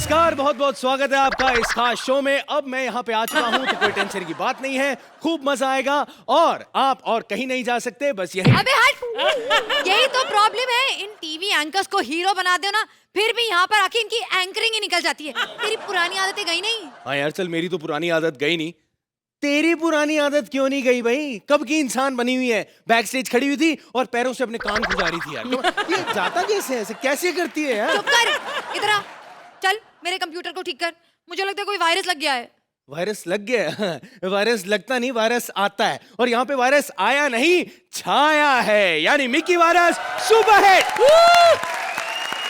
नमस्कार, बहुत बहुत स्वागत है आपका इस खास शो में। अब मैं यहाँ पे आ चुका हूँ तो कोई टेंशन की बात नहीं है, खूब मजा आएगा और आप और कहीं नहीं जा सकते, बस यही। अबे हट! यही तो प्रॉब्लम है, इन टीवी एंकर्स को हीरो बना दो ना, फिर भी यहाँ पर आके इनकी एंकरिंग ही निकल जाती है। तेरी पुरानी आदतें गई नहीं? हाँ यार चल, मेरी तो पुरानी आदत गई नहीं, तेरी पुरानी आदत क्यों नहीं गई भाई? कब की इंसान बनी हुई है, बैक स्टेज खड़ी हुई थी और पैरों से अपने कान खुजा रही थी यार। ये जाता कैसे है, ऐसे कैसे करती है यार? चुप कर, इधर आ, चल मेरे कंप्यूटर को ठीक कर, मुझे लगता है कोई वायरस लग गया है। वायरस लग गया? वायरस लगता नहीं, वायरस आता है और यहाँ पे वायरस आया नहीं, छाया है, यानी मिकी वायरस सुपर हिट।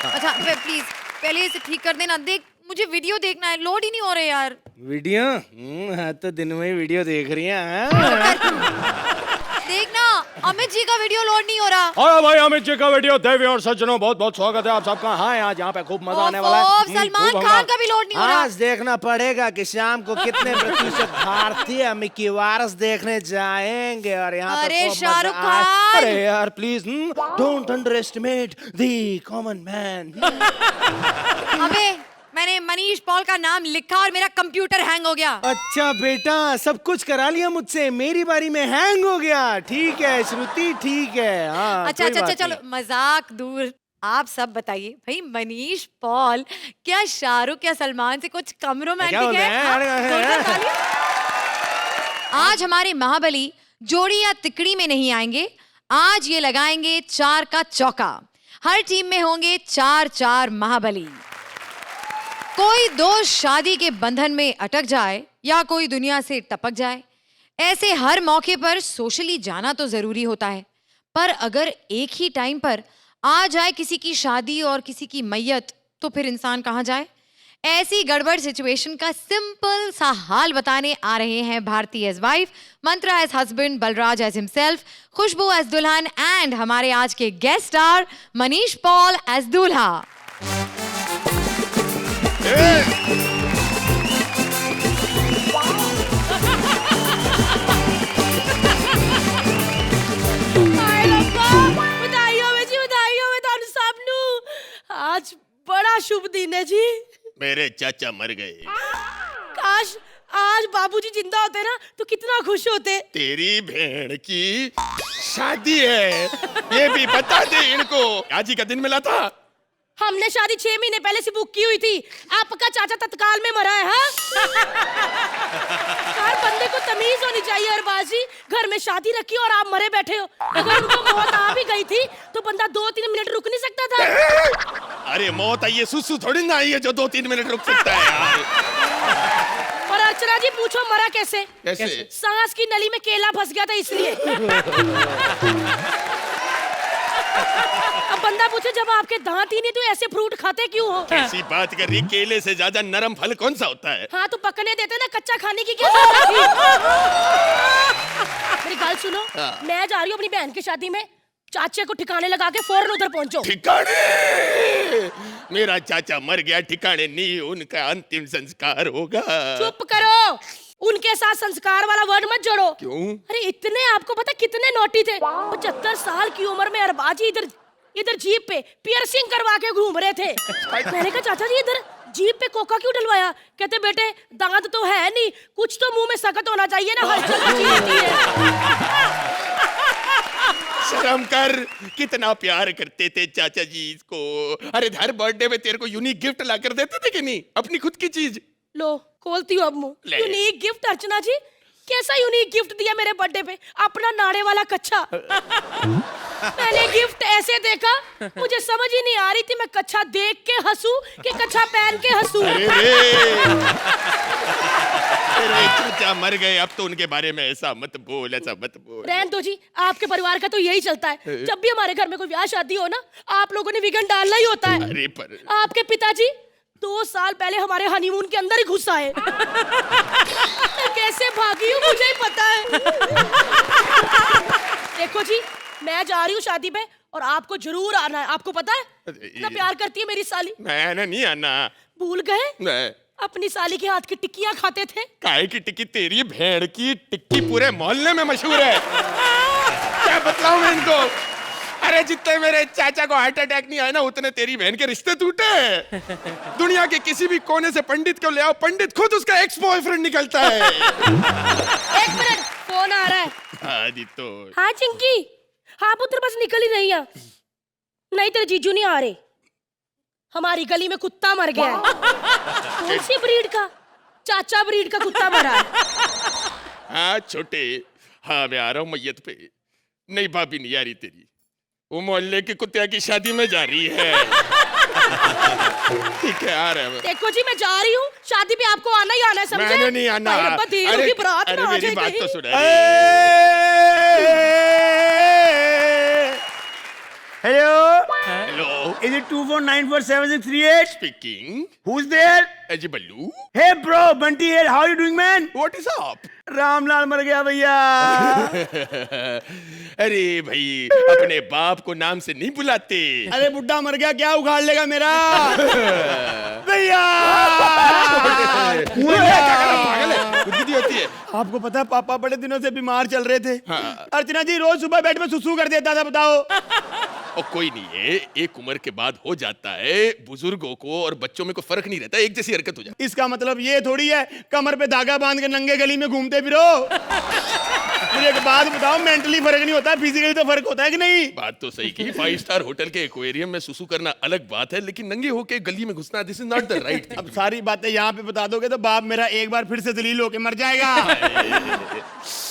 अच्छा प्लीज पहले इसे ठीक कर देना, देख मुझे वीडियो देखना है, लोड ही नहीं हो रहे यार। वीडियो? हाँ तो दिन में ही वीडियो देख रही है। देखना अमित जी का वीडियो लोड नहीं हो रहा। और भाई अमित जी का वीडियो। देवी और सज्जनों, बहुत बहुत स्वागत है आप सबका। हाँ आज यहाँ पे खूब मजा आने वाला है। सलमान खान का भी लोड नहीं हो रहा। आज देखना पड़ेगा कि शाम को कितने प्रतिशत भारतीय मिकी वायरस देखने जाएंगे और यहाँ अरे शाहरुख खान, अरे यार please don't under estimate the common man. अबे मैंने मनीष पॉल का नाम लिखा और मेरा कंप्यूटर हैंग हो गया। अच्छा बेटा, सब कुछ करा लिया मुझसे, मेरी बारी में हैंग हो गया। ठीक है श्रुति, ठीक है। हाँ अच्छा चलो मजाक दूर, आप सब बताइए भाई, मनीष पॉल क्या शाहरुख या सलमान से कुछ कम रोमांटिक है? आज हमारे महाबली जोड़ी या तिकड़ी में नहीं आएंगे, आज ये लगाएंगे 4 का चौका। हर टीम में होंगे 4 महाबली। कोई दोस्त शादी के बंधन में अटक जाए या कोई दुनिया से टपक जाए, ऐसे हर मौके पर सोशली जाना तो जरूरी होता है, पर अगर एक ही टाइम पर आ जाए किसी की शादी और किसी की मैयत, तो फिर इंसान कहाँ जाए? ऐसी गड़बड़ सिचुएशन का सिंपल सा हाल बताने आ रहे हैं Bharti as wife, Mantra as husband, Balraj as himself, Khushboo as दुल्हन एंड हमारे आज के guest star Manish Paul as दूल्हा। आज बड़ा शुभ दिन है जी। मेरे चाचा मर गए। काश आज बाबूजी जिंदा होते ना तो कितना खुश होते। तेरी बहन की शादी है, ये भी बता दे इनको। आज ही का दिन मिला था। हमने शादी 6 महीने पहले से बुक की हुई थी, आपका चाचा तत्काल में मरा है। हाँ? हर बंदे को तमीज होनी चाहिए। अरबाजी, घर में शादी रखी और आप मरे बैठे हो। अगर उनको मौत आ भी गई थी तो बंदा 2-3 मिनट रुक नहीं सकता था। अरे मौत आई है, सुसु थोड़ी ना आई है जो 2-3 मिनट रुक सकता है यार। और अर्चना जी पूछो मरा कैसे? कैसे? सांस की नली में केला फंस गया था इसलिए। अब बंदा पूछे जब आपके दांत ही नहीं तो ऐसे फ्रूट खाते क्यों हो? कैसी बात कर रही, केले से ज्यादा नरम फल कौन सा होता है? हाँ तो पकने देते ना, कच्चा खाने की क्या जरूरत थी? मेरी बात सुनो, मैं जा रही हूँ अपनी बहन की शादी में, चाचे को ठिकाने लगा के फौरन उधर पहुंचो। ठिकाने? मेरा चाचा मर गया, ठिकाने नहीं, उनका अंतिम संस्कार होगा। चुप करो, उनके साथ संस्कार वाला वर्ड मत जोड़ो। क्यों? अरे इतने, आपको पता कितने नोटी थे? 75 साल की उम्र में अरबाजी इधर जीप पे पियर्सिंग करवा के घूम रहे थे। मैंने कहा चाचा जी इधर जीप पे कोका क्यों डलवाया? कहते बेटे दांत तो है नहीं, कुछ तो मुंह में सकत होना चाहिए ना, हलचल मची रहती है। शर्म कर, कितना प्यार करते थे चाचा जी इसको। अरे हर बर्थडे में तेरे को यूनिक गिफ्ट ला कर देते थे कि नहीं, अपनी खुद की चीज। लो खोलती हूँ अब मुंह। Unique gift? अर्चना जी कैसा यूनिक गिफ्ट दिया मेरे बर्थडे पे? अपना नाड़े वाला कच्छा। मैंने गिफ्ट ऐसे देखा, मुझे समझ ही नहीं आ रही थी मैं कच्छा देख के हंसू कि कच्छा पहन के हंसू। अरे चाचा मर गए, अब तो उनके बारे में ऐसा मत बोल, ऐसा मत बोल। रहने दो जी, आपके परिवार का तो यही चलता है, जब भी हमारे घर में कोई ब्याह शादी हो ना, आप लोगों ने विघन डालना ही होता है। अरे पर आपके पिताजी 2 साल पहले हमारे हनीमून के अंदर ही घुस आए। कैसे भागी हूँ मुझे ही पता है। देखो जी, मैं जा रही हूँ शादी पे और आपको जरूर आना है। आपको पता है इतना प्यार करती है मेरी साली। मैंने नहीं आना। भूल गए? नहीं। अपनी साली के हाथ की टिक्कियां खाते थे। काहे की टिक्की? तेरी भेड़ की टिक्की पूरे मोहल्ले में मशहूर है। क्या बतलाऊं मैं इनको? अरे जितने मेरे चाचा को हार्ट अटैक नहीं आया ना, उतने तेरी बहन के रिश्ते टूटे। दुनिया के किसी भी कोने से पंडित को ले आओ, पंडित खुद उसका एक्स बॉयफ्रेंड निकलता है। एक मिनट, फोन आ रहा है। हाँ जी तो हाँ चिंकी, हाँ पुत्र बस निकल ही रही है। नहीं तेरे जीजू नहीं आ रहे, हमारी गली में कुत्ता मर गया है। कौन सी ब्रीड का? चाचा ब्रीड का कुत्ता मरा है। हाँ छोटे, हाँ मैं आ रहा हूँ मैयत पे। नहीं भाभी नहीं आ रही तेरी, वो मोहल्ले के कुत्ते की शादी में जा रही है। ठीक है आ रहे हैं। देखो जी मैं जा रही हूँ, शादी पे आपको आना ही आना है, समझे? मैंने नहीं आना। अरे रब्बा, देर होगी, बारात अरे ना आ मेरी जाए बात कहीं। तो सुन। Hello? Hello Is it 2494768? Speaking. Who's there? अजी बल्लू, Hey bro, Bunty here. How are you doing, man? What is up? Ramlal मर गया भैया। अरे भाई, अपने बाप को नाम से नहीं बुलाते। अरे बुड्ढा मर गया, क्या उखाड़ लेगा मेरा? भैया। पागल है, बुद्धि होती है। आपको पता है पापा बड़े दिनों से बीमार चल रहे थे। हाँ। अर्चना जी रोज सुबह बेड में सुसु कर देता था, बताओ। और कोई नहीं है, एक उम्र के बाद हो जाता है। बुजुर्गों को और बच्चों में कोई फर्क नहीं रहता, एक जैसी हरकत हो जाती। इसका मतलब ये थोड़ी है कमर पे धागा बांध के नंगे गली में घूमते फिरो। मुझे एक बात बताओ, मेंटली फर्क नहीं होता, फिजिकली तो फर्क होता है कि नहीं? बात तो सही की। 5 स्टार होटल के एक्वेरियम में सुसु करना अलग बात है, लेकिन नंगे होके गली में घुसना, this is not the right thing. अब सारी बातें यहाँ पे बता दोगे तो बाप मेरा एक बार फिर से दलील होके मर जाएगा।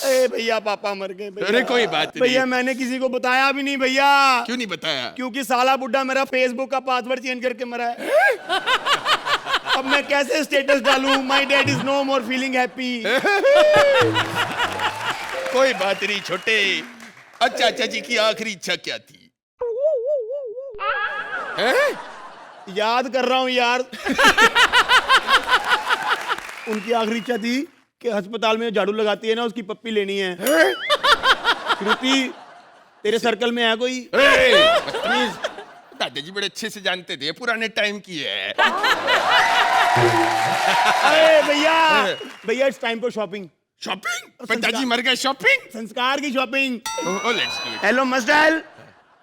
ए भैया पापा मर गए भैया। अरे कोई बात नहीं। भैया मैंने किसी को बताया भी नहीं भैया। क्यों नहीं बताया? क्योंकि साला बुड्ढा मेरा फेसबुक का पासवर्ड चेंज करके मरा है। अब मैं कैसे स्टेटस डालूं? My dad is no more feeling happy. कोई बात नहीं छोटे। अच्छा चाची की आखिरी इच्छा क्या थी? हैं? याद कर रहा हूं यार। उनकी आखिरी इच्छा थी कि अस्पताल में झाड़ू लगाती है ना, उसकी पप्पी लेनी है। श्रुति तेरे सर्कल में है कोई? प्लीज, दादाजी बड़े अच्छे से जानते थे, पुराने टाइम की है। अरे भैया भैया it's time for shopping. Shopping? पिताजी मर गए, शॉपिंग? संस्कार की शॉपिंग। Oh, let's do it. Hello मस्टाइल,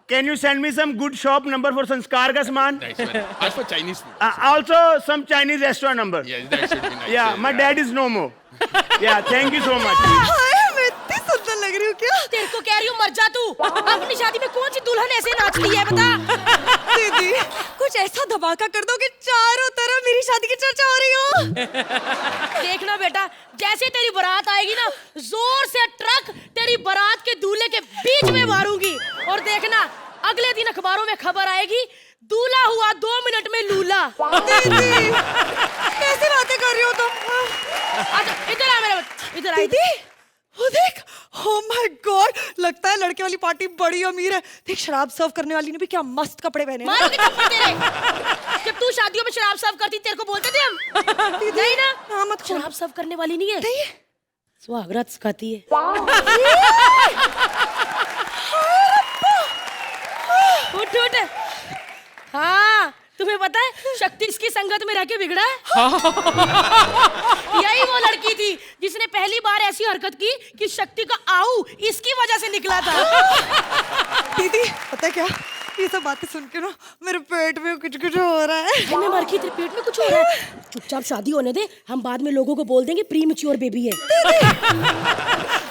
can you send me some good shop number for संस्कार का सामान? Nice one. Ask for Chinese food. Also some Chinese restaurant number. Yes, that should be nice. Yeah my dad is no more. Yeah thank you so much. मैं इतनी सुंदर लग रही हूँ क्या? तेरे को कह रही हूँ मर जा तू। अपनी शादी में कौन सी दुल्हन ऐसे नाचती है बता? दीदी कुछ ऐसा धमाका कर दो कि चारों तरफ मेरी शादी की चर्चा हो रही हो। देखना बेटा, जैसे तेरी बारात आएगी ना, जोर से ट्रक तेरी बारात के दूल्हे के बीच में मारूंगी। और देखना अगले दिन अखबारों में खबर आएगी, दूल्हा हुआ 2 मिनट में लूला। दीदी कैसी बातें कर रही हो तुम? अच्छा इधर आ मेरे बच्चे, इधर आ। दीदी वो देख, ओह माय गॉड, लगता है लड़के वाली पार्टी बड़ी अमीर है। देख शराब सर्व करने वाली ने भी क्या मस्त कपड़े पहने हैं। मारूंगी थप्पड़ तेरे। जब तू शादियों में शराब सर्व करती तेरे को बोलते थे हम? नहीं ना? हाँ मत खोल। शराब सर्व करने वाली नहीं है, नहीं सुहागरात सिखाती है। उठ उठ। हाँ तुम्हें पता है शक्ति इसकी संगत में रह के बिगड़ा है। यही वो लड़की थी जिसने पहली बार ऐसी हरकत की कि शक्ति का आहू इसकी वजह से निकला था। दीदी पता है क्या, ये सब बातें सुन के ना मेरे पेट में कुछ कुछ हो रहा है। मैं मर गई, तेरे पेट में कुछ हो रहा है। चुपचाप शादी होने दे, हम बाद में लोगों को बोल देंगे प्री मैच्योर बेबी है।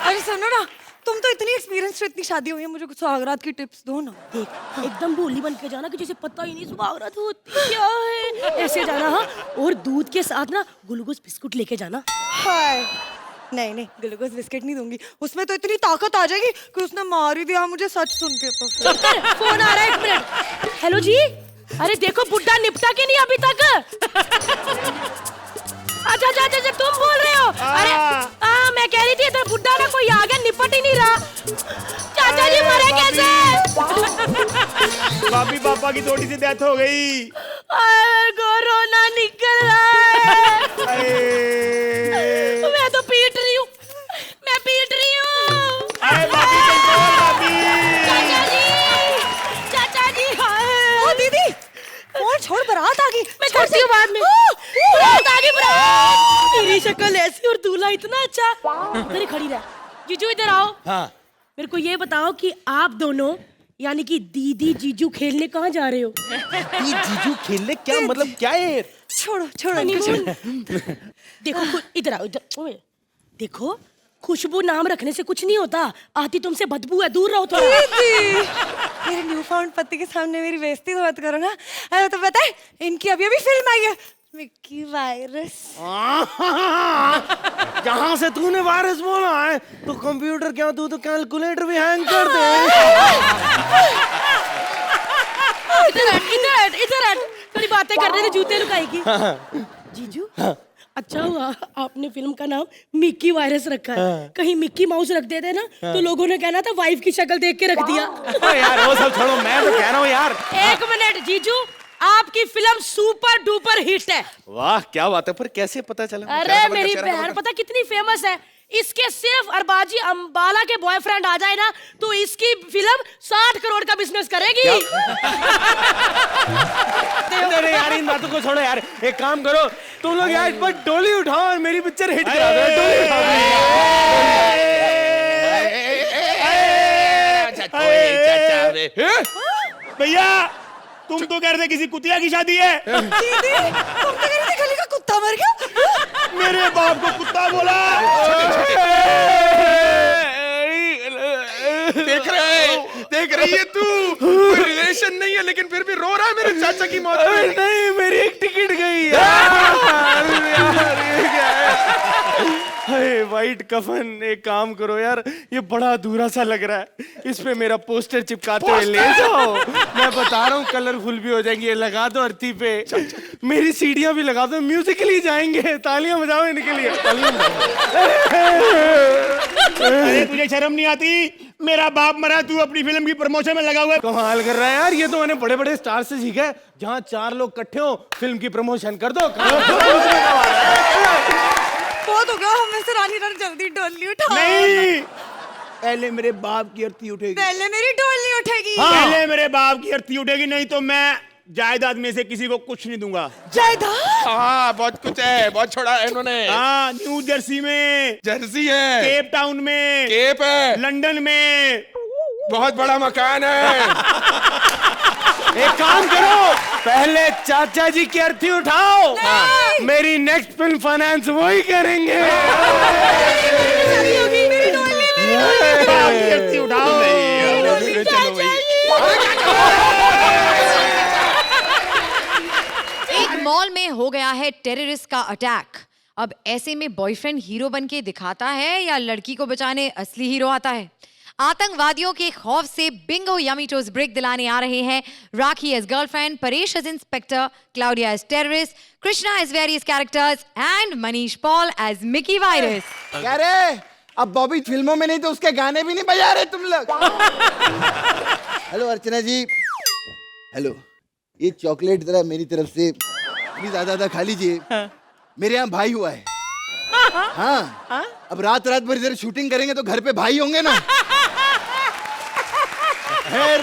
अरे सुनो ना, तुम तो इतनी एक्सपीरियंस हो, इतनी शादी हुई है, मुझे कुछ सुहागरात की टिप्स दो ना। देख एकदम भोली बन के जाना कि जैसे पता ही नहीं सुहागरात होती क्या है, ऐसे जाना। हाँ और दूध के साथ ना ग्लूकोज बिस्कुट लेके जाना। हाय नहीं नहीं, ग्लूकोज बिस्किट नहीं दूंगी, उसमें तो इतनी ताकत आ जाएगी कि उसने मार ही दिया मुझे सच सुन के। तो चुप कर, फोन आ रहा है, 1 मिनट। हेलो जी, अरे देखो बुड्ढा निपटा के नहीं अभी तक। अच्छा अच्छा अच्छा तुम बोल रहे हो? अरे मैं कह रही थी इधर बुड्ढा ना कोई आ गया, निपट ही नहीं रहा। चाचा जी मरे कैसे? भाभी पापा की थोड़ी सी डेथ हो गई। कोरोना निकल रहा है। मैं तो पीट रही हूँ, मैं पीट रही हूँ। चाचा जी ओ दीदी फोन छोड़, बारात आ गई। मैं करती हूँ बाद में। बारात आ गई, बारात। मेरी शक्ल ऐसी और दूल्हा इतना अच्छा। इधर ही खड़ी रह। जीजू इधर आओ। हाँ मेरे को ये बताओ कि आप दोनों यानी कि दीदी जीजू खेलने कहाँ जा रहे हो? ये जीजू खेलने क्या मतलब क्या है? छोड़ो छोड़ो हनीमून। देखो इधर आओ, इधर ओए। देखो खुशबू नाम रखने से कुछ नहीं होता, आती तुमसे बदबू है, दूर रहो थोड़ा। मेरे न्यू फाउंड पति के सामने मेरी बेइज्जती तो मत करो ना। अरे तो पता है इनकी अभी अभी फिल्म आई है, मिक्की वायरस। जहाँ से तूने वायरस बोला है तो कंप्यूटर क्या, तू तो कैलकुलेटर भी हैंग कर दे। इधर थोड़ी बातें कर रहे थे, जूते लुकाएगी। जीजू अच्छा हुआ आपने फिल्म का नाम मिक्की वायरस रखा है। कहीं मिक्की माउस रख देते ना तो लोगों ने कहना था वाइफ की शक्ल देख के रख दिया। यार वो सब छोड़ो, मैं तो कह रहा हूँ यार। एक मिनट जीजू, आपकी फिल्म सुपर डुपर हिट है। वाह क्या बात है, पर कैसे पता चला? अरे मेरी बहन पता कितनी फेमस है, इसके सिर्फ अरबाजी अंबाला के बॉयफ्रेंड आ जाए ना तो इसकी फिल्म 60 करोड़ का बिजनेस करेगी। अरे यार इन बातों को छोड़ो यार, एक काम करो तुम लोग यार पर डोली उठाओ और मेरी पिक्चर हिट करा दो। डोली उठाओ भैया, तुम तो कह रहे थे किसी कुतिया की शादी है। दीदी तुम तो कह रही थी गली का कुत्ता मर गया। मेरे बाप को कुत्ता बोला। देख रही है तू, कोई रिलेशन नहीं है लेकिन फिर भी रो रहा है मेरे चाचा की मौत पे। नहीं मेरी एक टिकट गई यार, ये क्या है? अरे वाइट कफन, एक काम करो यार, ये बड़ा अधूरा सा लग रहा है, इस पे मेरा पोस्टर चिपकाते हुए ले जाओ। मैं बता रहा हूँ कलरफुल भी हो जाएंगे, ये लगा दो अर्थी पे, मेरी सीढ़ियां भी लगा दो, म्यूजिकली जाएंगे। तालियां बजाओ इनके लिए, तालियां अरे तुझे शर्म नहीं आती? मेरा बाप मरा, तू अपनी फिल्म की प्रमोशन में लगा हुआ है। कमाल कर रहा है यार, ये तो मैंने बड़े बड़े स्टार से सीखा है, जहाँ 4 लोग इकट्ठे हो फिल्म की प्रमोशन कर दो। बहुत हो गया, हमें से रानी रानी जल्दी डोली उठाओ। नहीं, पहले मेरे बाप की अर्थी उठेगी। पहले मेरी डोली उठेगी। पहले मेरे बाप की अर्थी उठेगी, नहीं तो मैं जायदाद में से किसी को कुछ नहीं दूंगा। जायदाद? हाँ बहुत कुछ है, बहुत छोड़ा है इन्होंने। हाँ, न्यू जर्सी में, जर्सी है, केप टाउन में, केप है, लंदन में, बहुत बड़ा मकान है। एक काम करो, पहले चाचा जी की अर्थी उठाओ, मेरी नेक्स्ट फिल्म फाइनेंस वही करेंगे। मेरी डोली, बाप की अर्थी उठाओ। चलो भाई। एक मॉल में हो गया है टेररिस्ट का अटैक। अब ऐसे में बॉयफ्रेंड हीरो बन के दिखाता है या लड़की को बचाने असली हीरो आता है? आतंकवादियों के खौफ से बिंगो यमीटोस ब्रेक दिलाने आ रहे हैं Rakhi as girlfriend, Paresh as inspector, Claudia as terrorist, Krishna as various characters and Manish Paul as Mickey Virus. क्या रे, अब बॉबी फिल्मों में नहीं तो उसके गाने भी नहीं बजा रहे तुम लोग। हेलो अर्चना जी, हेलो, ये चॉकलेट जरा मेरी तरफ से प्लीज आधा खा लीजिए। मेरे यहाँ भाई हुआ है। हाँ, अब रात रात भर इधर शूटिंग करेंगे तो घर पे भाई होंगे ना। खैर,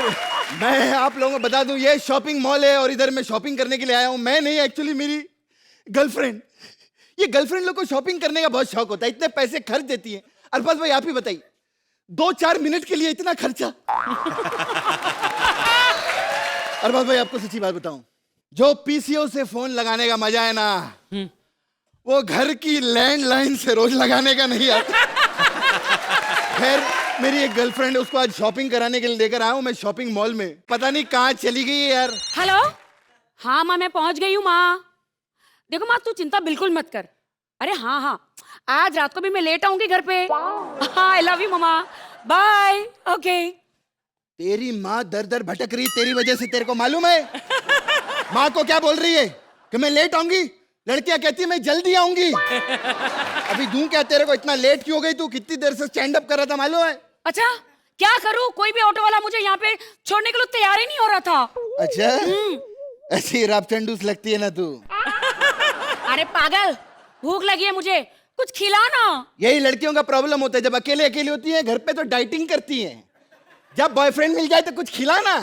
मैं आप लोगों को बता दूं, ये शॉपिंग मॉल है और इधर मैं शॉपिंग करने के लिए आया हूँ। मैं नहीं, एक्चुअली मेरी गर्लफ्रेंड। ये गर्लफ्रेंड लोग को शॉपिंग करने का बहुत शौक होता है, इतने पैसे खर्च देती है। अरबाज भाई आप ही बताइए, 2-4 मिनट के लिए इतना खर्चा। अरबाज भाई आपको सच्ची बात बताऊं, जो पीसीओ से फोन लगाने का मजा है ना, वो घर की लैंडलाइन से रोज लगाने का नहीं आता। खैर, मेरी एक गर्लफ्रेंड है, उसको आज शॉपिंग कराने के लिए लेकर आया हूँ मैं शॉपिंग मॉल में। पता नहीं कहाँ चली गई है यार। हेलो, हाँ माँ, मैं पहुंच गई हूँ माँ। देखो माँ, तू चिंता बिल्कुल मत कर। अरे हाँ हाँ, आज रात को भी मैं लेट आऊंगी घर पे। हाँ, I love you mama, bye. Okay. तेरी माँ दर दर भटक रही तेरी वजह से, तेरे को मालूम है? माँ को क्या बोल रही है कि मैं लेट आऊंगी, लड़कियां कहती है मैं जल्दी आऊंगी। अभी दूं क्या तेरे को, इतना लेट क्यों हो गई तू? कितनी देर से स्टैंड अप कर रहा था मालूम है? अच्छा, क्या करूँ, कोई भी ऑटो वाला मुझे यहाँ पे छोड़ने के लिए तैयार ही नहीं हो रहा था। अच्छा, ऐसी रापचंडूस लगती है ना तू। अरे पागल, भूख लगी है मुझे, कुछ खिलाना। यही लड़कियों का प्रॉब्लम होता है, जब अकेले अकेली होती है घर पे तो डाइटिंग करती हैं, जब बॉयफ्रेंड मिल जाए तो कुछ खिलाना।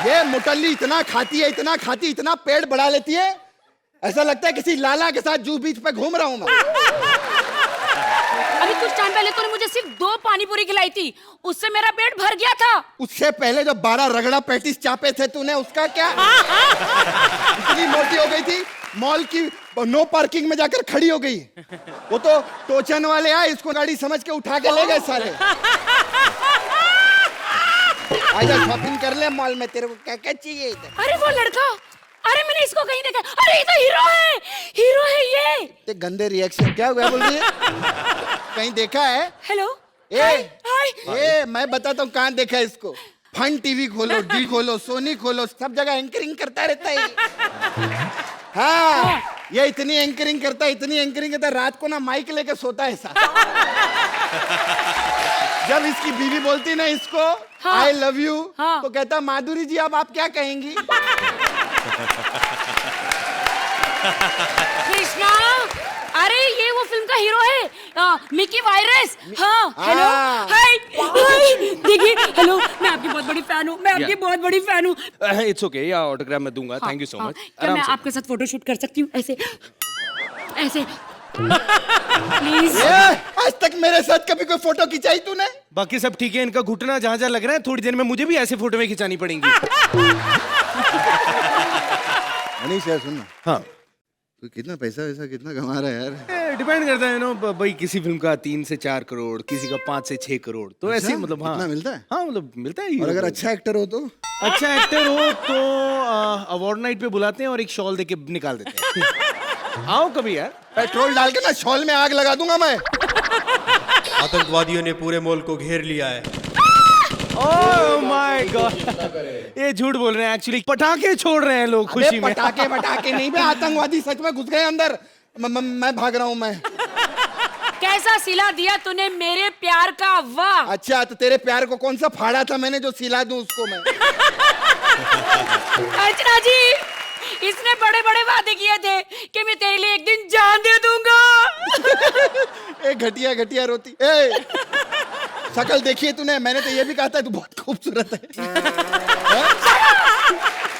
ये मुटल्ली इतना खाती है, इतना खाती, इतना पेट बढ़ा लेती है, ऐसा लगता है किसी लाला के साथ जूह बीच पे घूम रहा हूं मैं। अभी कुछ टाइम पहले तूने मुझे सिर्फ 2 पानी पूरी खिलाई थी, उससे मेरा पेट भर गया था। उससे पहले जो 12 रगड़ा पैटीज चापे थे तूने, उसका क्या? इतनी मोटी हो गई थी, मॉल की नो पार्किंग में जाकर खड़ी हो गई। वो तो टोचन वाले आए, इसको गाड़ी समझ के उठा के ले गए सारे। आजा शॉपिंग कर ले मॉल में, तेरे को क्या क्या चाहिए इधर? अरे वो लड़का, अरे मैंने इसको कहीं देखा। अरे ये तो हीरो है ये। ते गंदे रिएक्शन क्या हुआ बोल रही है? कहीं देखा है? हेलो। ए, हाय। ए, मैं बताता हूँ कहाँ देखा है इसको। फन टीवी खोलो, डी खोलो, सोनी खोलो, सब जगह एंकरिंग करता रहता है। हाँ, ये इतनी एंकरिंग करता है, रात को ना माइक लेके सोता है साथ। जब इसकी बीवी बोलती ना इसको आई लव यू, तो कहता माधुरी जी अब आप क्या कहेंगी? कृष्णा, अरे ये वो फिल्म का हीरो है, मिकी वायरस। हाँ, हेलो, हाय, देखिए, हेलो, मैं आपकी बहुत बड़ी फैन हूँ, इट्स ओके, या ऑटोग्राफ मैं दूंगा। Thank you so much. क्या मैं आपके साथ फोटोशूट कर सकती हूँ? ऐसे प्लीज। आज तक मेरे साथ कभी कोई फोटो खिंचाई तूने? बाकी सब ठीक है, इनका घुटना जहाँ जहाँ लग रहा है, थोड़ी देर में मुझे भी ऐसे फोटो में खिंचानी पड़ेंगी। मनीष यार सुन ना, हाँ, तू कितना पैसा कितना कमा रहा है यार? डिपेंड करता है नो भाई, किसी फिल्म का 3 से 4 करोड़, किसी का 5 से 6 करोड़, तो ऐसे अच्छा? मतलब। हाँ, इतना मिलता है? हाँ, मतलब मिलता है। और अगर अच्छा एक्टर हो तो? अच्छा एक्टर हो तो अवार्ड नाइट पे बुलाते हैं और एक शॉल देके निकाल देते हैं। आओ कभी यार। पेट्रोल डाल के ना शॉल में आग लगा दूंगा मैं। आतंकवादियों ने पूरे मॉल को घेर लिया है। ओह माय गॉड, ये झूठ बोल रहे हैं, एक्चुअली पटाखे छोड़ रहे हैं लोग खुशी में। पटाखे नहीं बे, आतंकवादी सच में घुस गए अंदर। मैं भाग रहा हूँ मैं। कैसा सिला दिया तूने मेरे प्यार का, वाह। अच्छा, तो तेरे प्यार को कौन सा फाड़ा था मैंने जो सिला दूं उसको मैं? अर्चना जी, इसने बड़े बड़े वादे किए थे कि मैं तेरे लिए एक दिन जान दे दूंगा। ए घटिया रोती। ए शकल देखी है तूने? मैंने तो ये भी कहा था तू बहुत खूबसूरत है।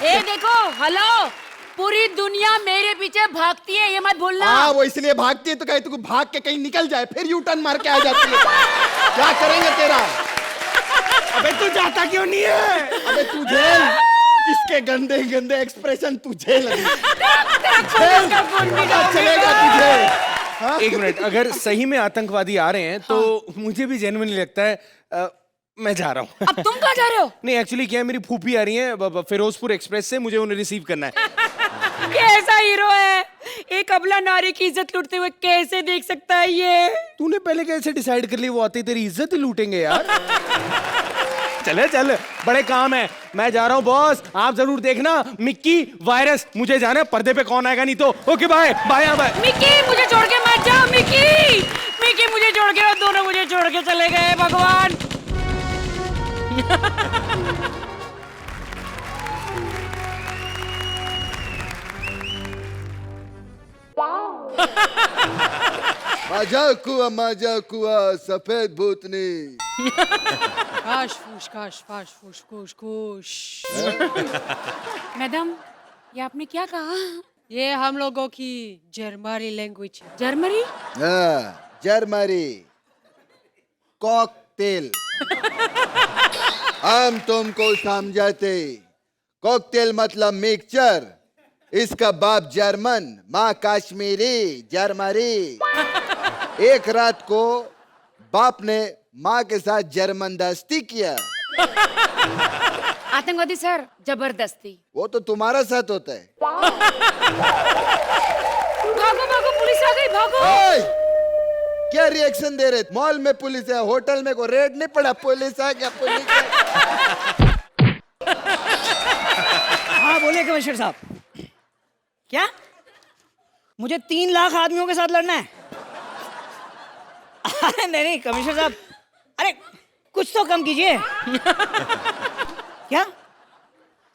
ए देखो, हेलो, पूरी दुनिया मेरे पीछे भागती है, ये मत भूलना। हाँ, वो इसलिए भागती है तो कहीं तू भाग के कहीं निकल जाए, फिर यू टर्न मार के आ जाती है। क्या करेंगे तेरा? अबे तू जाता क्यों नहीं है? अबे तू झेल इसके गंदे एक्सप्रेशन, तू झेल अभी। चलेगा तुझे। एक मिनट, अगर सही में आतंकवादी आ रहे हैं तो मुझे भी जेन्युइनली लगता है मैं जा रहा हूँ। अब तुम कहाँ जा रहे हो? नहीं, एक्चुअली क्या है, मेरी फूफी आ रही है फिरोजपुर एक्सप्रेस से, मुझे उन्हें रिसीव करना है। कैसा हीरो है, एक अबला नारी की इज्जत लूटते हुए कैसे देख सकता है ये? तूने पहले कैसे डिसाइड कर लिया वो आते तेरी इज्जत ही लूटेंगे यार? चल, बड़े काम है, मैं जा रहा हूँ बॉस, आप जरूर देखना मिक्की वायरस। मुझे जाना है, पर्दे पे कौन आएगा नहीं तो। Okay bye bye. मिक्की मुझे छोड़ के मत जा, मिक्की मुझे छोड़ के, और दोनों मुझे छोड़ के चले गए, भगवान। मजा कुआ सफेद भूतनी। मैडम, ये आपने क्या कहा? ये हम लोगों की जर्मनी लैंग्वेज है। जर्मनी? Germany cocktail. हम तुमको समझाते, कॉकटेल मतलब मिक्सचर, इसका बाप जर्मन, माँ कश्मीरी, जर्मनी। एक रात को बाप ने माँ के साथ जर्मन दस्ती किया। आतंकवादी सर, जबरदस्ती। वो तो तुम्हारा साथ होता है। भागो, पुलिस आ गई, भागो। ओए! क्या रिएक्शन दे रहे? मॉल में पुलिस है, होटल में को रेड नहीं पड़ा, पुलिस आ गया, पुलिस। हाँ बोलिए कमिश्नर साहब। क्या मुझे 3 लाख आदमियों के साथ लड़ना है? अरे नहीं कमिश्नर साहब, अरे कुछ तो कम कीजिए। क्या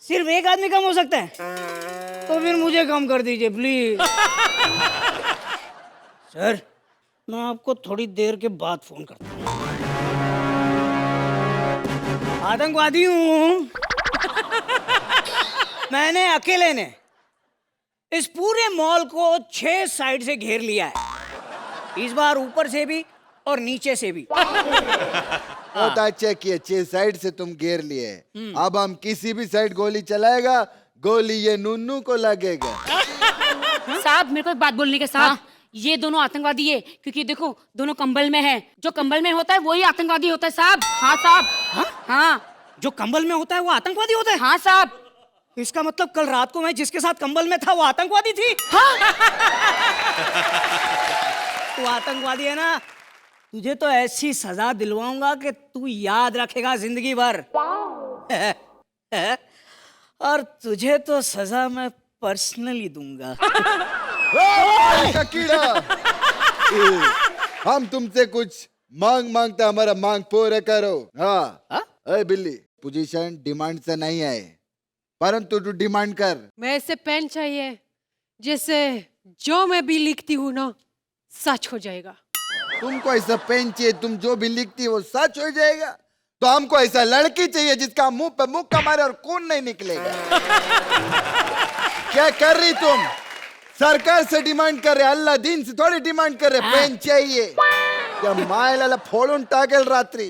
सिर्फ एक आदमी कम हो सकता है? तो फिर मुझे कम कर दीजिए प्लीज। सर, मैं आपको थोड़ी देर के बाद फोन करता हूँ। आतंकवादी हूँ मैंने, अकेले ने इस पूरे मॉल को 6 साइड से घेर लिया है। इस बार ऊपर से भी और नीचे से भी। बहुत अच्छा किए, 6 साइड से तुम घेर लिए। अब हम किसी भी साइड गोली चलाएगा, गोली ये नूनू को लगेगा। साहब मेरे को एक बात बोलने के साथ, ये दोनों आतंकवादी है क्योंकि देखो दोनों कंबल में है। जो कंबल में होता है वही आतंकवादी होता है साहब। हाँ साहब। हाँ जो कंबल में होता है वो आतंकवादी होता है? हाँ साहब। इसका मतलब कल रात को मैं जिसके साथ कंबल में था वो आतंकवादी थी? तू आतंकवादी है ना, तुझे तो ऐसी सजा दिलवाऊंगा कि तू याद रखेगा जिंदगी भर। और तुझे तो सजा मैं पर्सनली दूंगा। का कीड़ा, हम तुमसे कुछ मांगते हमारा मांग पूरा करो। हाँ अरे बिल्ली, पोजीशन डिमांड से नहीं है, परंतु तू डिमांड कर। मैं ऐसे पेन चाहिए जैसे जो मैं भी लिखती हूँ ना सच हो जाएगा। तुमको ऐसा पेन चाहिए, तुम जो भी लिखती है वो सच हो जाएगा? तो हमको ऐसा लड़की चाहिए जिसका मुंह पे मुक्का मारे और खून नहीं निकलेगा। क्या कर रही तुम? सरकार से डिमांड कर रहे, अल्लाह दिन से थोड़ी डिमांड कर रहे। पेन चाहिए क्या मायला फोड़ून टाकेल रात्रि।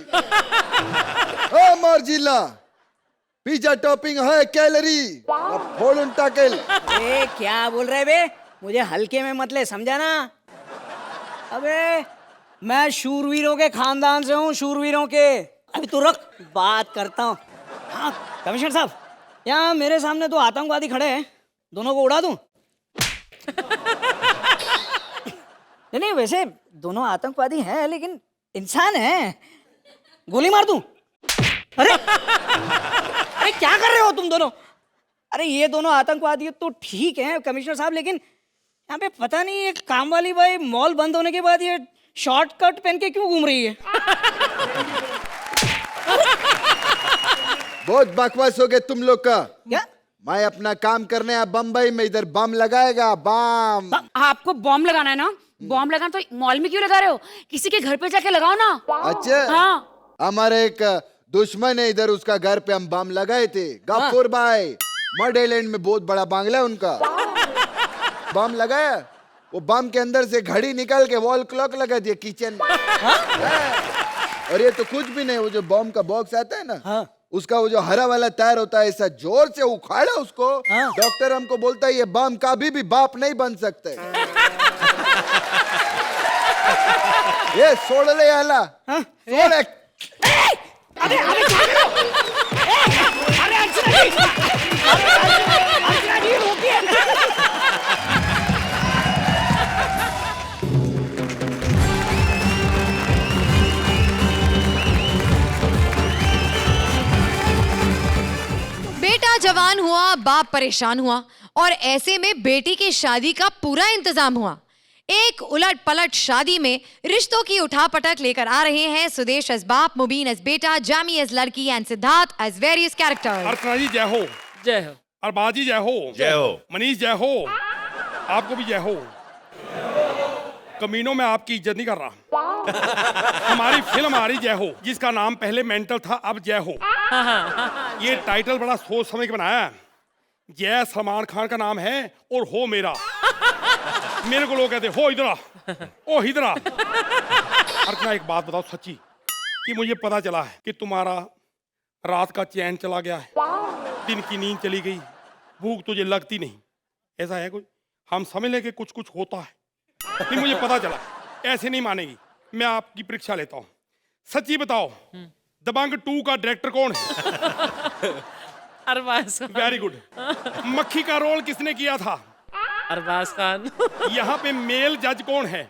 ओ मोरजिला, पिज्जा टॉपिंग है कैलोरी, अब फोड़ून टाकेल। ए क्या बोल रहे बे? मुझे हल्के में मत ले, समझा ना? अबे मैं शूरवीरों के खानदान से हूँ, शूरवीरों के। अभी तू रुक, बात करता हूँ। हाँ कमिश्नर साहब, यहाँ मेरे सामने दो आतंकवादी खड़े हैं, दोनों को उड़ा दूं? नहीं वैसे दोनों आतंकवादी हैं लेकिन इंसान हैं, गोली मार दूं? अरे अरे क्या कर रहे हो तुम दोनों? अरे ये दोनों आतंकवादी तो ठीक हैं कमिश्नर साहब, लेकिन यहाँ पे पता नहीं ये काम वाली भाई मॉल बंद होने के बाद ये शॉर्टकट पहन के क्यों घूम रही है? बहुत बकवास हो गया तुम लोग का। क्या? मैं अपना काम करने आया बम्बई में, इधर बम लगाएगा बम। आपको बॉम्ब लगाना है ना? बॉम्ब लगाना तो मॉल में क्यों लगा रहे हो? किसी के घर पे जाके लगाओ ना। अच्छा हाँ। हमारे एक दुश्मन है इधर, उसका घर पे हम बम लगाए थे। गफूर भाई, मड आइलैंड में बहुत बड़ा बांग्ला है उनका। बम लगाया, वो बम के अंदर से घड़ी निकाल के वॉल क्लॉक लगा दिया किचन में। और ये तो कुछ भी नहीं, वो जो बम का बॉक्स आता है ना, उसका वो जो हरा वाला तार होता है, ऐसा जोर से उखाड़ा उसको। डॉक्टर हमको बोलता है ये बम कभी भी बाप नहीं बन सकते। ये छोड़ ले आला, छोड़। अरे अरे क्या कर रहे हो? अरे अर्चना जी, अर्चना जी रोकिए। बेटा जवान हुआ, बाप परेशान हुआ और ऐसे में बेटी की शादी का पूरा इंतजाम हुआ। एक उलट पलट शादी में रिश्तों की उठापटक लेकर आ रहे हैं सुदेश एज बाप, मुबीन एज बेटा, जामी एज लड़की and Siddharth as various characters. Archana ji जय हो। जय हो। अरबाज जी जय हो। जय हो। मनीष जय हो। आपको भी जय हो। कमीनों में आपकी इज्जत नहीं कर रहा। हमारी फिल्म आ रही जय हो, जिसका नाम पहले मेंटल था, अब जय हो। ये टाइटल बड़ा सोच समझ के बनाया है। जय सलमान खान का नाम है और हो मेरा। मेरे को लोग कहते हो इधर आ, ओ इधर आ। अर्चना एक बात बताओ सच्ची, कि मुझे पता चला है कि तुम्हारा रात का चैन चला गया है, दिन की नींद चली गई, भूख तुझे लगती नहीं, ऐसा है कुछ? हम समझ लें कि कुछ कुछ होता है, नहीं मुझे पता चला। ऐसे नहीं मानेगी, मैं आपकी परीक्षा लेता हूँ। सच्ची बताओ, दबंग 2 का डायरेक्टर कौन है? अरबाज खान। Very good. मक्खी का रोल किसने किया था? अरबाज खान। यहाँ पे मेल जज कौन है?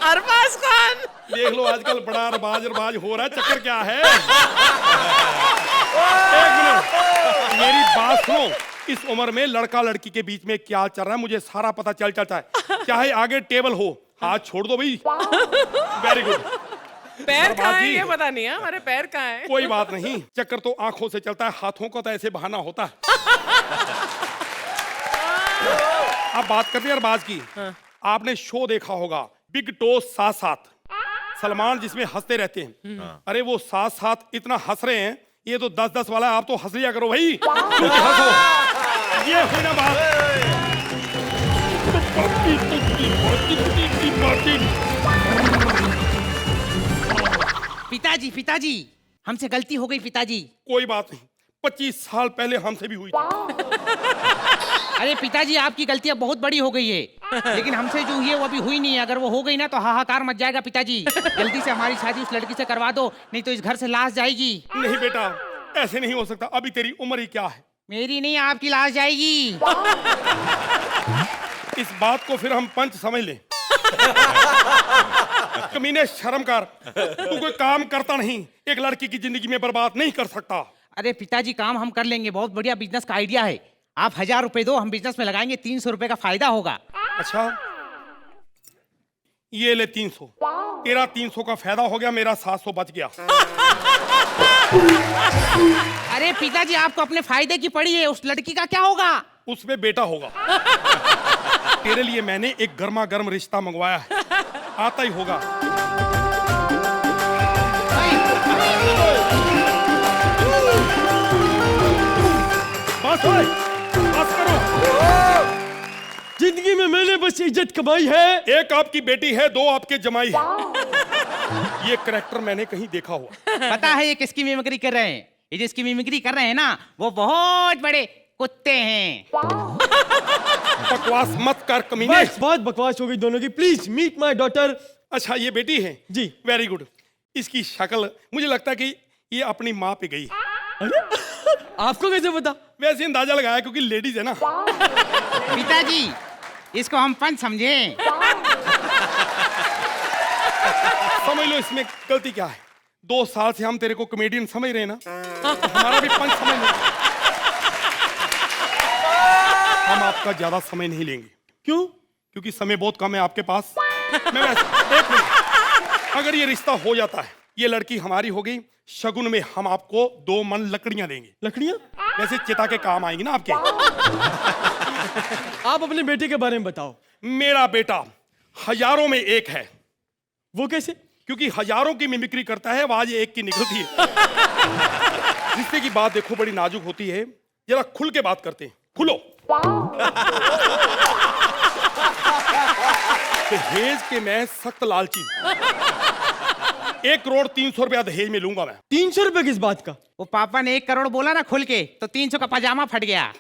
अरबाज खान। देख लो आजकल बड़ा अरबाज हो रहा है, चक्कर क्या है? एक मिनट, मेरी बात सुनो। इस उम्र में लड़का लड़की के बीच में क्या चल रहा है मुझे सारा पता चल जाता है, चाहे आगे टेबल हो। हाथ छोड़ दो भाई। Very good. पैर कहाँ है ये पता नहीं है, हमारे पैर कहाँ है? कोई बात नहीं, चक्कर तो आंखों से चलता है, हाथों का तो ऐसे बहाना होता है। अब बात करते हैं अरबाज की। आपने शो देखा होगा बिग टॉस 7-7, सलमान जिसमें हंसते रहते हैं। अरे वो 7-7 इतना हंस रहे हैं, ये तो 10-10 वाला है। आप तो हंस लिया करो भाई, हंसो। ये हुई ना बात। पिताजी पिताजी हमसे गलती हो गई पिताजी। कोई बात नहीं, 25 साल पहले हमसे भी हुई थी। अरे पिताजी आपकी गलतियां बहुत बड़ी हो गई है, लेकिन हमसे जो हुई है वो अभी हुई नहीं है। अगर वो हो गई ना तो हाहाकार मच जाएगा पिताजी। जल्दी से हमारी शादी उस लड़की से करवा दो, नहीं तो इस घर से लाश जाएगी। नहीं बेटा, ऐसे नहीं हो सकता। अभी तेरी उम्र ही क्या है? मेरी नहीं, आपकी लाश जाएगी। इस बात को फिर हम पंच समझ लें। कमीने शर्म कर, तू कोई काम करता नहीं, एक लड़की की जिंदगी में बर्बाद नहीं कर सकता। अरे पिताजी काम हम कर लेंगे, बहुत बढ़िया बिजनेस का आइडिया है। आप 1000 रुपए दो, हम बिजनेस में लगाएंगे, 300 रुपए का फायदा होगा। अच्छा, ये ले 300। तेरा 300 का फायदा हो गया, मेरा 700 बच गया। अरे पिताजी आपको अपने फायदे की पड़ी है, उस लड़की का क्या होगा? उसमें बेटा होगा। तेरे लिए मैंने एक गर्मा गर्म रिश्ता मंगवाया है, आता ही होगा। बस बस करो। जिंदगी में मैंने बस इज्जत कमाई है। एक आपकी बेटी है, 2 आपके जमाई है। ये करैक्टर मैंने कहीं देखा हुआ। पता है ये किसकी मिमिक्री कर रहे हैं? ये जिसकी मिमिक्री कर रहे हैं ना, वो बहुत बड़े कुत्ते हैं। बकवास मत कर कमीने। बस बहुत बकवास हो गई दोनों की। Please meet my daughter. अच्छा, ये बेटी है जी। Very good. इसकी शक्ल मुझे लगता है कि ये अपनी माँ पे गई। अरे आपको कैसे पता? वैसे अंदाजा लगाया क्योंकि लेडीज है ना। पिताजी इसको हम पंच समझे। समझ लो इसमें गलती क्या है। 2 साल से हम तेरे को कॉमेडियन समझ रहे हैं ना, हमारा भी पंच समझ लो। हम आपका ज्यादा समय नहीं लेंगे। क्यों? क्योंकि समय बहुत कम है आपके पास। मैं वैसे एक मिनट, अगर ये रिश्ता हो जाता है, ये लड़की हमारी हो गई, शगुन में हम आपको 2 मन लकड़ियां देंगे। लकड़ियां? वैसे चिता के काम आएंगी ना आपके। आप अपने बेटे के बारे में बताओ। मेरा बेटा हजारों में एक है। वो कैसे? क्योंकि हजारों की मिमिक्री करता है, आवाज एक की निकलती है। रिश्ते की बात देखो बड़ी नाजुक होती है, जरा खुल के बात करते हैं। खुलो। दहेज के मैं सख्त लालची। 1 करोड़ 300 रुपया दहेज में लूंगा मैं। 300 रुपए किस बात का? वो पापा ने 1 करोड़ बोला ना खुल के, तो 300 का पजामा फट गया।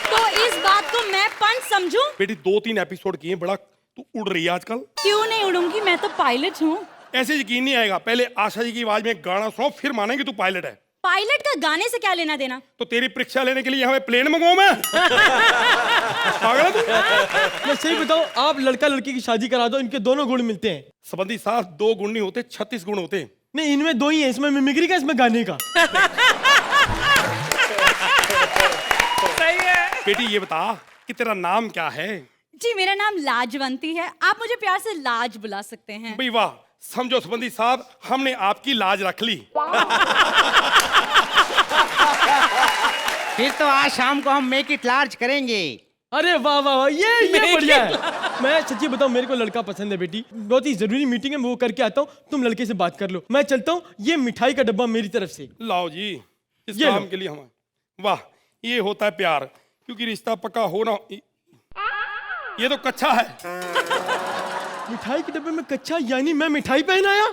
तो इस बात को मैं पंच समझूं? बेटी 2-3 एपिसोड किए, बड़ा तू उड़ रही है आजकल। क्यों नहीं उड़ूंगी, मैं तो पायलट हूँ। ऐसे यकीन नहीं आएगा। पहले आशा जी की आवाज में गाना सुनो, फिर मानेंगे तू पायलट है। पायलट का गाने से क्या लेना देना? तो तेरी परीक्षा लेने के लिए हमें प्लेन मंगवाऊं मैं? पागल है तू? मैं सही बताऊं, आप लड़का लड़की की शादी करा दो, इनके दोनों गुण मिलते हैं। संबंधी साहब 2 गुण नहीं होते, 36 गुण होते हैं। नहीं, इनमें 2 ही है, इसमें मिमिक्री का, इसमें गाने का। सही है। बेटी ये बता कि तेरा नाम क्या है? जी मेरा नाम लाजवंती है, आप मुझे प्यार से लाज बुला सकते हैं। भाई वाह, समझो संबंधी साहब, हमने आपकी लाज रख ली। फिर तो आज शाम को हम मेक इट लार्ज करेंगे। अरे वाह वाह वाह, ये बढ़िया है। मैं सच्ची बताऊं, मेरे को लड़का पसंद है बेटी। बहुत ही जरूरी मीटिंग है, मैं वो करके आता हूँ, तुम लड़के से बात कर लो। मैं चलता हूँ, ये मिठाई का डब्बा मेरी तरफ से। लाओ जी, इस ये काम लो। के लिए हम। वाह, ये होता है प्यार। क्योंकि रिश्ता पक्का हो ना। ये तो कच्चा है। मिठाई के डब्बे में कच्चा, यानी मैं मिठाई पहन आया।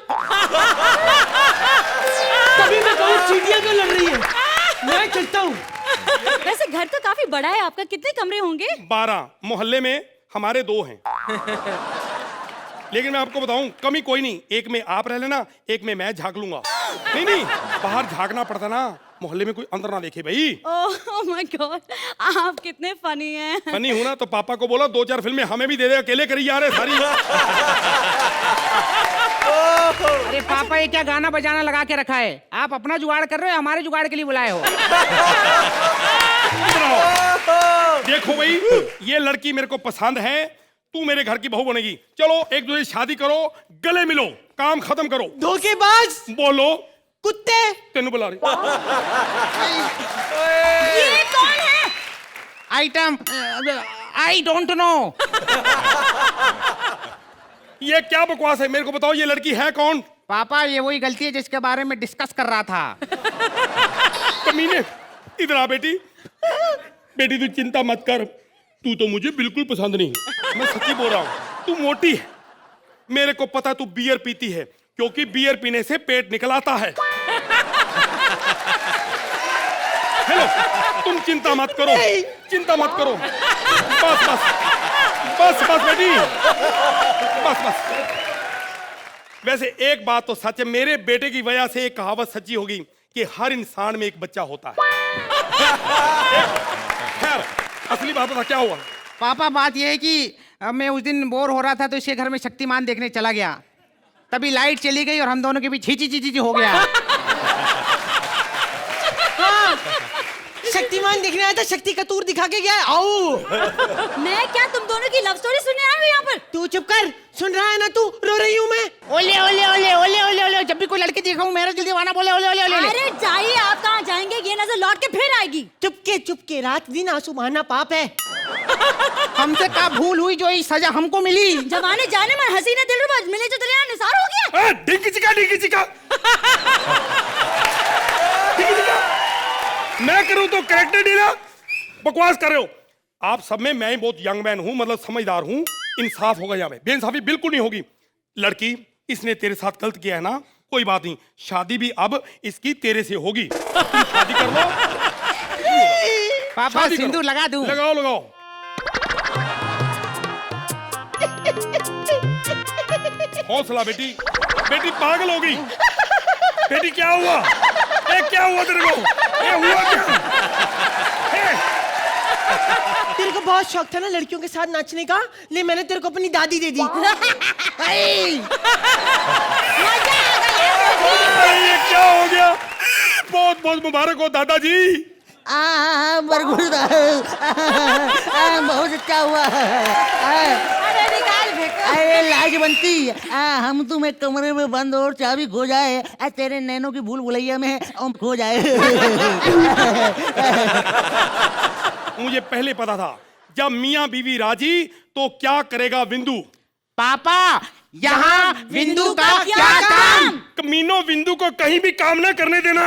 तभी मैं कहूँ चींटियां क्यों लड़ रही है। मैं चलता हूँ। वैसे घर तो काफी बड़ा है आपका, कितने कमरे होंगे? 12। मोहल्ले में हमारे 2 हैं। लेकिन मैं आपको बताऊं, कमी कोई नहीं। एक में आप रह लेना, एक में मैं झांक लूंगा। नहीं, बाहर झांकना पड़ता ना, मोहल्ले में कोई अंदर ना देखे भाई। ओह माय गॉड, आप कितने फनी हैं। फनी हूं ना, तो पापा को बोला 2-4 फिल्में हमें भी दे दे, अकेले करी जा रहे सारी। अरे पापा ये क्या गाना बजाना लगा के रखा है? आप अपना जुगाड़ कर रहे हो, हमारे जुगाड़ के लिए बुलाए हो? देखो भाई, ये लड़की मेरे को पसंद है, तू मेरे घर की बहू बनेगी। चलो एक दूसरे से शादी करो, गले मिलो, काम खत्म करो। धोखेबाज। बोलो कुत्ते। तेनू बुला रही। ये कौन है? Item I don't know. ये क्या बकवास है? मेरे को बताओ, ये लड़की है कौन? पापा ये वही गलती है जिसके बारे में डिस्कस कर रहा था। कमीने, इधर आ बेटी। बेटी तू चिंता मत कर, तू तो मुझे बिल्कुल पसंद नहीं। मैं सच्ची बोल रहा हूँ, तू मोटी है, मेरे को पता है तू बियर पीती है, क्योंकि बियर पीने से पेट निकल आता है। हेलो, तुम चिंता मत करो, चिंता मत करो। बस बस बस बस बेटी, बस बस। वैसे एक बात तो सच है, मेरे बेटे की वजह से एक कहावत सच्ची होगी कि हर इंसान में एक बच्चा होता है। खैर, असली बात बता, क्या हुआ? पापा बात यह है कि मैं उस दिन बोर हो रहा था तो इसके घर में शक्तिमान देखने चला गया, तभी लाइट चली गई और हम दोनों के बीच चीची हो गया। शक्तिमान देखने आया था, शक्ति का तूर दिखा के गया। आओ। मैं क्या तुम दोनों की लव स्टोरी सुनने आई हूँ यहाँ पर? तू चुप कर, सुन रहा है ना तू? रो रही हूँ मैं। ओले ओले ओले ओले ओले ओले, जब भी कोई लड़की देखा हूँ मेरा जल्दी आना बोले ओले ओले ओले। अरे जाइए, आप कहाँ जाएंगे? ये नजर लौट के फिर आएगी। चुपके रात दिन आंसू बहाना पाप है। हमसे क्या भूल हुई जो ये सजा हमको मिली? जमाने जाने मन हसीने दिलरुबा मिले जो दरिया निसार हो गया। डिंकी चिका मैं करूं तो कैरेक्टर डीला बकवास कर रहे हो आप सब में। मैं बहुत यंग मैन हूं, मतलब समझदार हूं। इंसाफ होगा यहाँ पे, बेइंसाफी बिल्कुल नहीं होगी। लड़की, इसने तेरे साथ गलत किया है ना, कोई बात नहीं, शादी भी अब इसकी तेरे से होगी। तुम शादी कर लो। पापा सिंदूर लगा दूं? लगाओ लगाओ। हौसला बेटी, बेटी पागल हो गई। बेटी क्या हुआ? क्या हुआ तेरे को? हुआ क्या? तेरे को बहुत शौक था ना लड़कियों के साथ नाचने का, ले मैंने तेरे को अपनी दादी दे दी। ये क्या हो गया? बहुत बहुत मुबारक हो दादाजी। बहुत अच्छा हुआ। अरे लाजवंती, हम तुम्हें कमरे में बंद और चाबी खो जाए, तेरे नैनों की भूल भुलैया में खो जाए। मुझे पहले पता था, जब मियाँ बीवी राजी तो क्या करेगा विंदु। पापा यहाँ विंदु का क्या काम? कमीनो, विंदु को कहीं भी काम ना करने देना।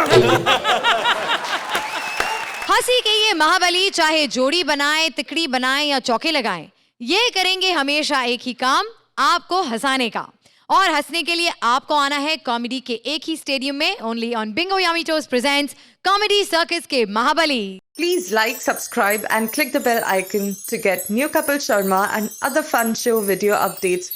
हंसी के ये महाबली चाहे जोड़ी बनाए, तिकड़ी बनाए या चौके लगाए, ये करेंगे हमेशा एक ही काम, आपको हंसाने का। और हंसने के लिए आपको आना है कॉमेडी के एक ही स्टेडियम में, only on Bingo Yumitos presents Comedy Circus के महाबली। Please like, subscribe and click the bell icon to get new Kapil Sharma and other fun show video updates